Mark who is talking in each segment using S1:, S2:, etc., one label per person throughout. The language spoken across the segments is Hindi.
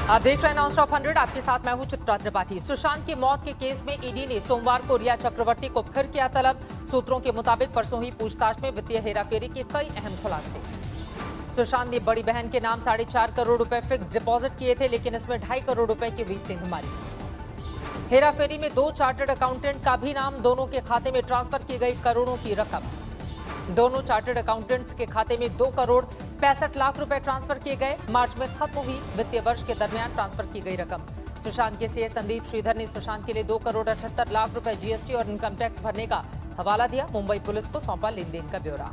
S1: आप देख रहे हैं नॉन स्टॉप 100। आपके साथ मैं हूं चित्रा त्रिपाठी। सुशांत की मौत के केस में ईडी ने सोमवार को रिया चक्रवर्ती को फिर किया तलब। सूत्रों के मुताबिक परसों हुई पूछताछ में वित्तीय हेराफेरी के कई अहम खुलासे। सुशांत ने बड़ी बहन के नाम 4.5 करोड़ रुपए फिक्स डिपॉजिट किए थे, लेकिन इसमें 2.5 करोड़ रुपए की हुई सेंधमारी। हेराफेरी में 2 चार्टर्ड अकाउंटेंट का भी नाम, दोनों के खाते में ट्रांसफर की गई करोड़ों की रकम। दोनों चार्टर्ड अकाउंटेंट्स के खाते में 2 करोड़ 65 लाख रुपए ट्रांसफर किए गए। मार्च में खत्म हुई वित्तीय वर्ष के दरमियान ट्रांसफर की गई रकम। सुशांत के सीए संदीप श्रीधर ने सुशांत के लिए 2 करोड़ 78 लाख रुपए जीएसटी और इनकम टैक्स भरने का हवाला दिया। मुंबई पुलिस को सौंपा लेन देन का ब्यौरा।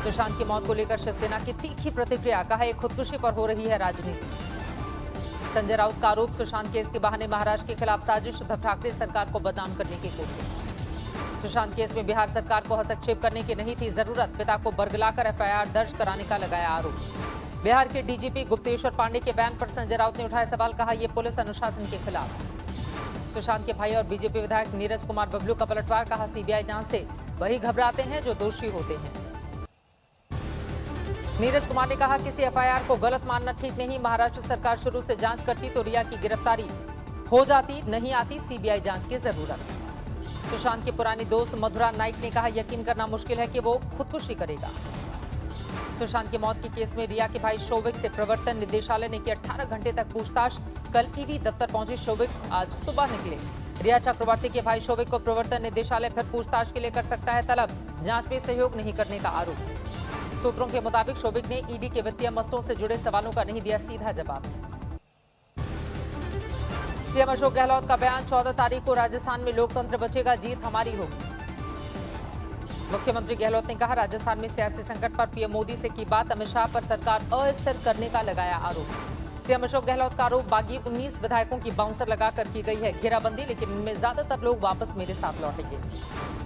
S1: सुशांत की मौत को लेकर शिवसेना की तीखी प्रतिक्रिया, कहा यह खुदकुशी पर हो रही है राजनीति। संजय राउत का आरोप, सुशांत केस के बहाने महाराष्ट्र के खिलाफ साजिश, उद्धव ठाकरे सरकार को बदनाम करने की कोशिश। सुशांत केस में बिहार सरकार को हस्तक्षेप करने की नहीं थी जरूरत, पिता को बरगलाकर एफआईआर दर्ज कराने का लगाया आरोप। बिहार के डीजीपी गुप्तेश्वर पांडे के बयान पर संजय राउत ने उठाया सवाल, कहा यह पुलिस अनुशासन के खिलाफ। सुशांत के भाई और बीजेपी विधायक नीरज कुमार बबलू का पलटवार, कहा सीबीआई जांच से वही घबराते हैं जो दोषी होते हैं। नीरज कुमार ने कहा किसी एफआईआर को गलत मानना ठीक नहीं। महाराष्ट्र सरकार शुरू से जांच करती तो रिया की गिरफ्तारी हो जाती, नहीं आती सीबीआई जांच की जरूरत। सुशांत के पुरानी दोस्त मधुरा नाइक ने कहा यकीन करना मुश्किल है कि वो खुदकुशी करेगा। सुशांत की मौत के केस में रिया के भाई शोविक से प्रवर्तन निदेशालय ने की 18 घंटे तक पूछताछ। कल ईडी दफ्तर पहुंचे शोविक, आज सुबह निकले। रिया चक्रवर्ती के भाई शोविक को प्रवर्तन निदेशालय फिर पूछताछ के लिए कर सकता है तलब, जांच में सहयोग नहीं करने का आरोप। सूत्रों के मुताबिक शोविक ने ईडी के वित्तीय मसलों से जुड़े सवालों का नहीं दिया सीधा जवाब। सीएम अशोक गहलोत का बयान, 14 तारीख को राजस्थान में लोकतंत्र बचेगा, जीत हमारी होगी। मुख्यमंत्री गहलोत ने कहा राजस्थान में सियासी संकट पर पीएम मोदी से की बात, अमित शाह पर सरकार अस्थिर करने का लगाया आरोप। सीएम अशोक गहलोत का आरोप, बागी 19 विधायकों की बाउंसर लगाकर की गई है घेराबंदी, लेकिन इनमें ज्यादातर लोग वापस मेरे साथ लौटेंगे।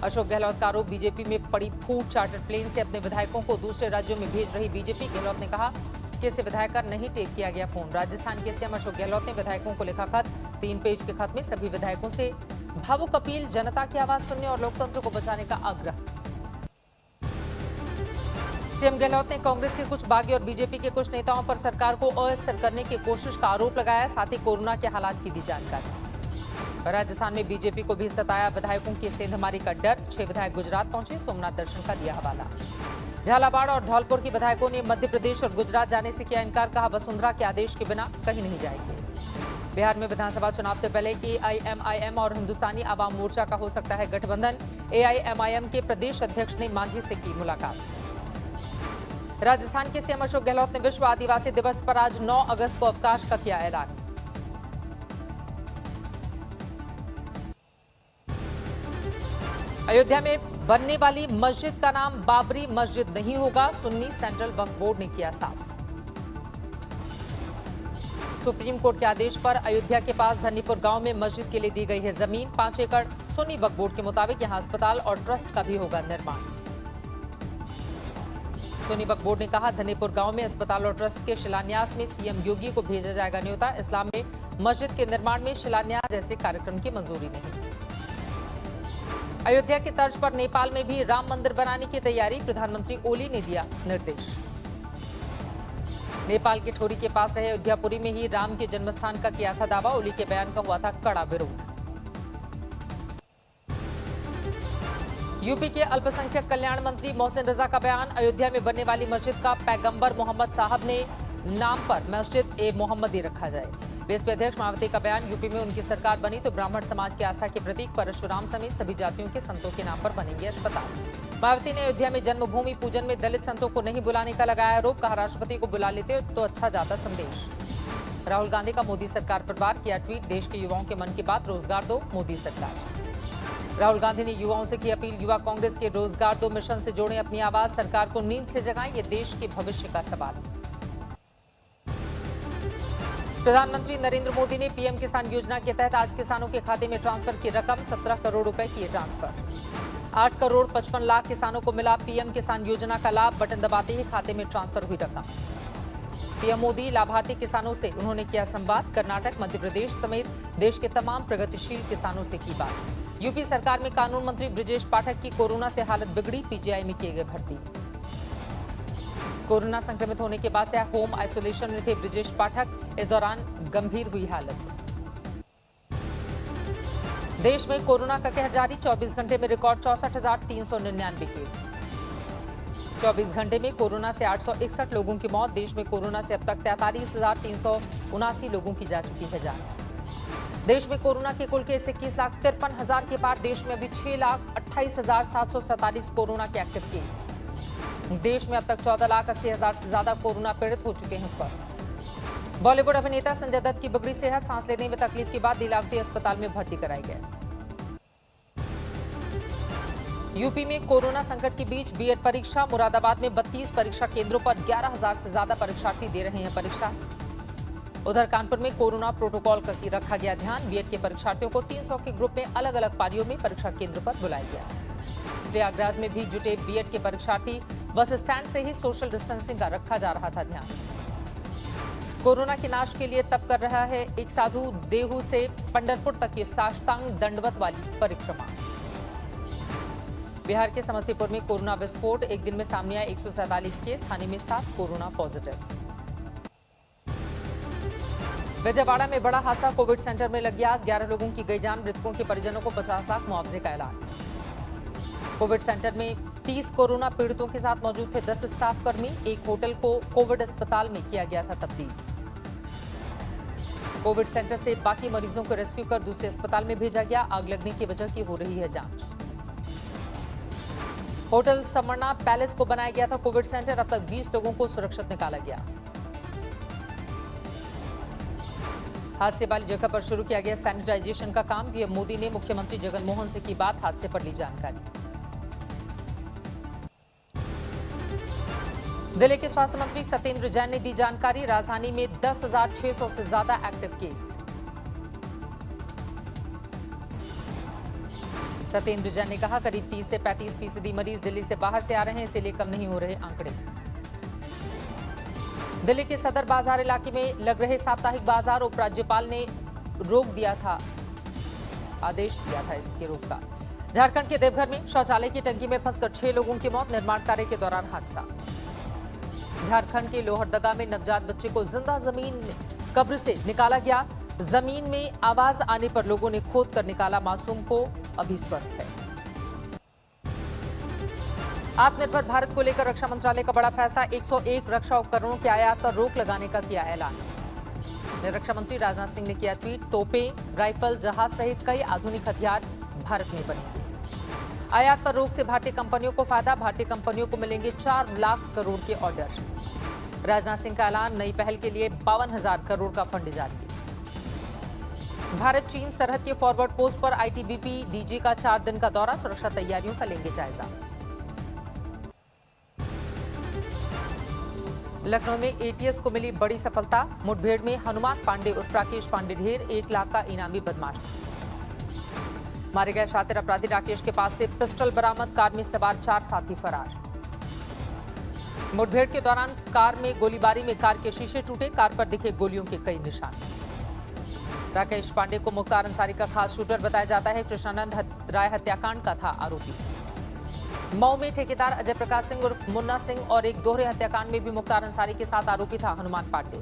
S1: अशोक गहलोत का आरोप, बीजेपी में पड़ी फूट, चार्टर्ड प्लेन से अपने विधायकों को दूसरे राज्यों में भेज रही बीजेपी। गहलोत ने कहा किसी विधायक का नहीं टेप किया गया फोन। राजस्थान के सीएम अशोक गहलोत ने विधायकों को लिखा खत, 3 पेज के खत में सभी विधायकों से भावुक अपील, जनता की आवाज सुनने और लोकतंत्र को बचाने का आग्रह। सीएम गहलोत ने कांग्रेस के कुछ बागी और बीजेपी के कुछ नेताओं पर सरकार को अस्थिर करने की कोशिश का आरोप लगाया, साथ ही कोरोना के हालात की दी जानकारी। राजस्थान में बीजेपी को भी सताया विधायकों की सेंधमारी का डर। 6 विधायक गुजरात पहुंचे, सोमनाथ दर्शन का दिया हवाला। झालावाड़ और धौलपुर के विधायकों ने मध्य प्रदेश और गुजरात जाने से किया इनकार, कहा वसुंधरा के आदेश के बिना कहीं नहीं जाएंगे। बिहार में विधानसभा चुनाव से पहले एआईएमआईएम और हिंदुस्तानी आवाम मोर्चा का हो सकता है गठबंधन। एआईएमआईएम के प्रदेश अध्यक्ष ने मांझी से की मुलाकात। राजस्थान के सीएम अशोक गहलोत ने विश्व आदिवासी दिवस पर आज 9 अगस्त को अवकाश का किया ऐलान। अयोध्या में बनने वाली मस्जिद का नाम बाबरी मस्जिद नहीं होगा, सुन्नी सेंट्रल वक्फ बोर्ड ने किया साफ। सुप्रीम कोर्ट के आदेश पर अयोध्या के पास धन्नीपुर गांव में मस्जिद के लिए दी गई है जमीन। 5 एकड़ सुन्नी वक्फ बोर्ड के मुताबिक यहां अस्पताल और ट्रस्ट का भी होगा निर्माण। सुन्नी वक्फ बोर्ड ने कहा धन्नीपुर गांव में अस्पताल और ट्रस्ट के शिलान्यास में सीएम योगी को भेजा जाएगा न्योता। इस्लाम में मस्जिद के निर्माण में शिलान्यास जैसे कार्यक्रम की मंजूरी नहीं। अयोध्या की तर्ज पर नेपाल में भी राम मंदिर बनाने की तैयारी, प्रधानमंत्री ओली ने दिया निर्देश। नेपाल के ठोरी के पास रहे अयोध्यापुरी में ही राम के जन्मस्थान का किया था दावा, ओली के बयान का हुआ था कड़ा विरोध। यूपी के अल्पसंख्यक कल्याण मंत्री मोहसिन रजा का बयान, अयोध्या में बनने वाली मस्जिद का पैगंबर मोहम्मद साहब ने नाम पर मस्जिद ए मोहम्मदी रखा जाए। बीएसपी अध्यक्ष मायावती का बयान, यूपी में उनकी सरकार बनी तो ब्राह्मण समाज की आस्था के प्रतीक परशुराम समेत सभी जातियों के संतों के नाम पर बनेंगे अस्पताल। मायावती ने अयोध्या में जन्मभूमि पूजन में दलित संतों को नहीं बुलाने का लगाया आरोप, कहा राष्ट्रपति को बुला लेते तो अच्छा जाता संदेश। राहुल गांधी का मोदी सरकार पर वार, किया ट्वीट, देश के युवाओं के मन की बात, रोजगार दो मोदी सरकार। राहुल गांधी ने युवाओं से की अपील, युवा कांग्रेस के रोजगार दो मिशन से जोड़ें अपनी आवाज, सरकार को नींद से जगाएं, ये देश के भविष्य का सवाल। प्रधानमंत्री नरेंद्र मोदी ने पीएम किसान योजना के तहत आज किसानों के खाते में ट्रांसफर की रकम 17 करोड़ रुपए की ट्रांसफर। 8 करोड़ 55 लाख किसानों को मिला पीएम किसान योजना का लाभ, बटन दबाते ही खाते में ट्रांसफर हुई रकम। पीएम मोदी लाभार्थी किसानों से उन्होंने किया संवाद, कर्नाटक, मध्य प्रदेश समेत देश के तमाम प्रगतिशील किसानों से की बात। यूपी सरकार में कानून मंत्री ब्रिजेश पाठक की कोरोना से हालत बिगड़ी, पीजीआई में किए गए भर्ती। कोरोना संक्रमित होने के बाद से होम आइसोलेशन में थे ब्रिजेश पाठक। इस दौरान गंभीर हुई हालत। देश में कोरोना का कहर जारी। 24 घंटे में रिकॉर्ड 64,399 केस। 24 घंटे में कोरोना से 861 लोगों की मौत। देश में कोरोना से अब तक 43,379 लोगों की जा चुकी है जान। देश में कोरोना के कुल केस 21,53,000 के पार। देश में अभी 6,28,747 कोरोना के एक्टिव केस। देश में अब तक 14,80,000 से ज्यादा कोरोना पीड़ित हो चुके हैं स्वस्थ। बॉलीवुड अभिनेता संजय दत्त की बिगड़ी सेहत। सांस लेने में तकलीफ के बाद लीलावती अस्पताल में भर्ती कराए गए। यूपी में कोरोना संकट के बीच बीएड परीक्षा। मुरादाबाद में 32 परीक्षा केंद्रों पर 11,000 से ज्यादा परीक्षार्थी दे रहे हैं परीक्षा। उधर कानपुर में कोरोना प्रोटोकॉल का रखा गया ध्यान। बीएड के परीक्षार्थियों को 300 के ग्रुप में अलग अलग पारियों में परीक्षा केंद्र पर बुलाया गया। प्रयागराज में भी जुटे बीएड के परीक्षार्थी। बस स्टैंड से ही सोशल डिस्टेंसिंग का रखा जा रहा था ध्यान। कोरोना के नाश के लिए तप कर रहा है एक साधु। देहू से पंढरपुर तक की साष्टांग दंडवत वाली परिक्रमा। बिहार के समस्तीपुर में कोरोना विस्फोट। एक दिन में सामने आए 147 केस। थाने में 7 कोरोना पॉजिटिव। विजयवाड़ा में बड़ा हादसा। कोविड सेंटर में लग गया। 11 लोगों की गई जान। मृतकों के परिजनों को 50 लाख मुआवजे का ऐलान। कोविड सेंटर में 30 कोरोना पीड़ितों के साथ मौजूद थे 10 स्टाफ कर्मी। एक होटल को कोविड अस्पताल में किया गया था तब्दील। कोविड सेंटर से बाकी मरीजों को रेस्क्यू कर दूसरे अस्पताल में भेजा गया। आग लगने की वजह की हो रही है जांच। होटल समरना पैलेस को बनाया गया था कोविड सेंटर। अब तक 20 लोगों को सुरक्षित निकाला गया। हादसे वाली जगह पर शुरू किया गया सैनिटाइजेशन का काम। पीएम मोदी ने मुख्यमंत्री जगन मोहन से की बात। हादसे पर ली जानकारी। दिल्ली के स्वास्थ्य मंत्री सत्येंद्र जैन ने दी जानकारी। राजधानी में 10,600 से ज्यादा एक्टिव केस। सत्येंद्र जैन ने कहा करीब 30 से 35% मरीज दिल्ली से बाहर से आ रहे हैं, इसीलिए कम नहीं हो रहे आंकड़े। दिल्ली के सदर बाजार इलाके में लग रहे साप्ताहिक बाजार उपराज्यपाल ने रोक दिया था, आदेश दिया था इसके रोक का। झारखंड के देवघर में शौचालय की टंकी में फंसकर 6 लोगों की मौत। निर्माण कार्य के दौरान हादसा। झारखंड के लोहरदगा में नवजात बच्चे को जिंदा जमीन कब्र से निकाला गया। जमीन में आवाज आने पर लोगों ने खोद कर निकाला मासूम को। अभी स्वस्थ है। आत्मनिर्भर भारत को लेकर रक्षा मंत्रालय का बड़ा फैसला। 101 रक्षा उपकरणों के आयात पर रोक लगाने का किया ऐलान। रक्षा मंत्री राजनाथ सिंह ने किया ट्वीट। तोपें, राइफल, जहाज सहित कई आधुनिक हथियार भारत में बनेंगे। आयात पर रोक से भारतीय कंपनियों को फायदा। भारतीय कंपनियों को मिलेंगे 4 लाख करोड़ के ऑर्डर। राजनाथ सिंह का ऐलान। नई पहल के लिए 52,000 करोड़ का फंड जारी। भारत चीन सरहद के फॉरवर्ड पोस्ट पर आईटीबीपी डीजी का 4 दिन का दौरा। सुरक्षा तैयारियों का लेंगे जायजा। लखनऊ में एटीएस को मिली बड़ी सफलता। मुठभेड़ में हनुमान पांडे उर्फ राकेश पांडे ढेर। 1 लाख का इनामी बदमाश मारे गए। शातिर अपराधी राकेश के पास से पिस्टल बरामद। कार में सवार 4 साथी फरार। मुठभेड़ के दौरान कार में गोलीबारी में कार के शीशे टूटे। कार पर दिखे गोलियों के कई निशान। राकेश पांडे को मुख्तार अंसारी का खास शूटर बताया जाता है। कृष्णानंद राय हत्याकांड का था आरोपी। मऊ में ठेकेदार अजय प्रकाश सिंह उर्फ मुन्ना सिंह और एक दोहरे हत्याकांड में भी मुख्तार अंसारी के साथ आरोपी था हनुमान पांडे।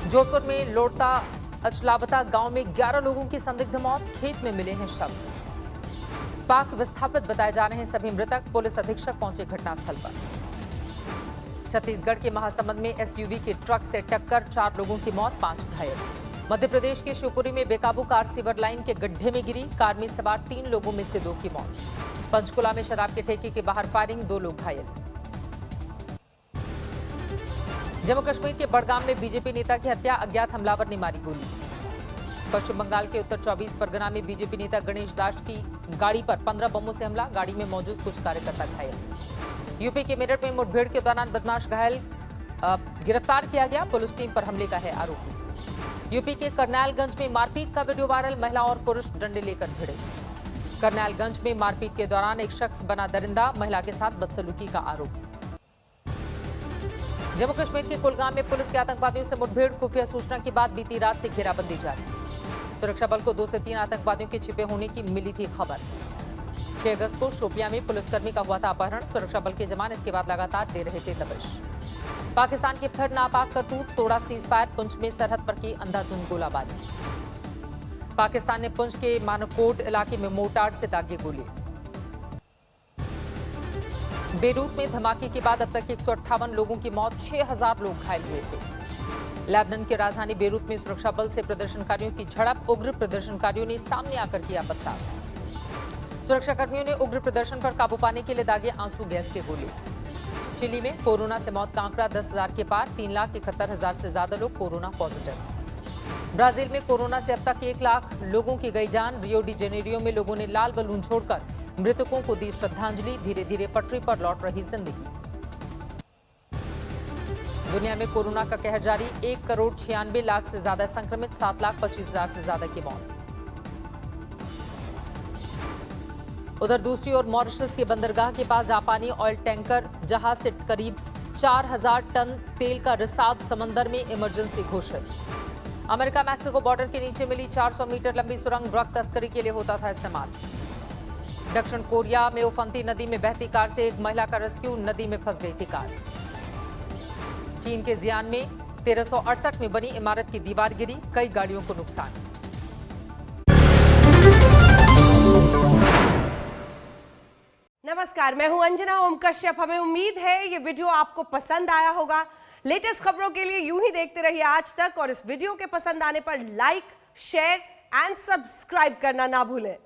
S1: जोधपुर में लोटता अचलावता गांव में 11 लोगों की संदिग्ध मौत। खेत में मिले हैं शव। पाक विस्थापित बताए जा रहे हैं सभी मृतक। पुलिस अधीक्षक पहुंचे घटनास्थल पर। छत्तीसगढ़ के महासमुंद में एसयूवी के ट्रक से टक्कर। 4 लोगों की मौत, 5 घायल। मध्य प्रदेश के शिवपुरी में बेकाबू कार सीवर लाइन के गड्ढे में गिरी। कार में सवार 3 लोगों में से 2 की मौत। पंचकुला में शराब के ठेके के बाहर फायरिंग। 2 लोग घायल। जम्मू कश्मीर के बड़गाम में बीजेपी नेता की हत्या। अज्ञात हमलावर ने मारी गोली। पश्चिम बंगाल के उत्तर 24 परगना में बीजेपी नेता गणेश दास की गाड़ी पर 15 बमों से हमला। गाड़ी में मौजूद कुछ कार्यकर्ता घायल। यूपी के मेरठ में मुठभेड़ के दौरान बदमाश घायल गिरफ्तार किया गया। पुलिस टीम पर हमले का है आरोपी। यूपी के करनैलगंज में मारपीट का वीडियो वायरल। महिला और पुरुष डंडे लेकर भिड़े। करनैलगंज में मारपीट के दौरान एक शख्स बना दरिंदा। महिला के साथ बदसलूकी का आरोप। जम्मू कश्मीर के कुलगाम में पुलिस के आतंकवादियों से मुठभेड़। खुफिया सूचना के बाद बीती रात से घेराबंदी जारी। सुरक्षा बल को 2 से 3 आतंकवादियों के छिपे होने की मिली थी खबर। 6 अगस्त को शोपियां में पुलिसकर्मी का हुआ था अपहरण। सुरक्षा बल के जवान इसके बाद लगातार दे रहे थे दबिश। पाकिस्तान की फिर नापाक करतूत, तोड़ा सीज फायर। पुंछ में सरहद पर की अंधाधुंध गोलाबारी। पाकिस्तान ने पुंछ के मानकोट इलाके में मोर्टार से दागी गोली। बेरूत में धमाके के बाद अब तक 158 लोगों की मौत, 6000 लोग घायल हुए थे। लेबनान की राजधानी बेरूत में सुरक्षा बल से प्रदर्शनकारियों की झड़प, उग्र प्रदर्शनकारियों ने सामने आकर किया पथराव। सुरक्षाकर्मियों ने उग्र प्रदर्शन पर काबू पाने के लिए दागे आंसू गैस के गोले। चिली में कोरोना से मौत का आंकड़ा 10,000 के पार, 3,71,000 से ज्यादा लोग कोरोना पॉजिटिव। ब्राजील में कोरोना से अब तक 1 लाख लोगों की गई जान। रियो डी जेनेरियो में लोगों ने लाल बलून छोड़कर मृतकों को दी श्रद्धांजलि। धीरे धीरे पटरी पर लौट रही जिंदगी। दुनिया में कोरोना का कहर जारी, 1,96,00,000 से ज्यादा संक्रमित, 7,25,000 से ज्यादा की मौत। उधर दूसरी ओर मॉरिशस के बंदरगाह के पास जापानी ऑयल टैंकर जहाज से करीब 4,000 टन तेल का रिसाव समंदर में इमरजेंसी घोषित। अमेरिका मैक्सिको बॉर्डर के नीचे मिली 400 मीटर लंबी सुरंग ड्रग तस्करी के लिए होता था इस्तेमाल। दक्षिण कोरिया में उफनती नदी में बहती कार से एक महिला का रेस्क्यू, नदी में फंस गई थी कार। चीन के जियान में 1368 में बनी इमारत की दीवार गिरी, कई गाड़ियों को नुकसान।
S2: नमस्कार, मैं हूं अंजना ओम कश्यप। हमें उम्मीद है ये वीडियो आपको पसंद आया होगा। लेटेस्ट खबरों के लिए यूं ही देखते रहिए आज तक, और इस वीडियो के पसंद आने पर लाइक, शेयर एंड सब्सक्राइब करना ना भूलें।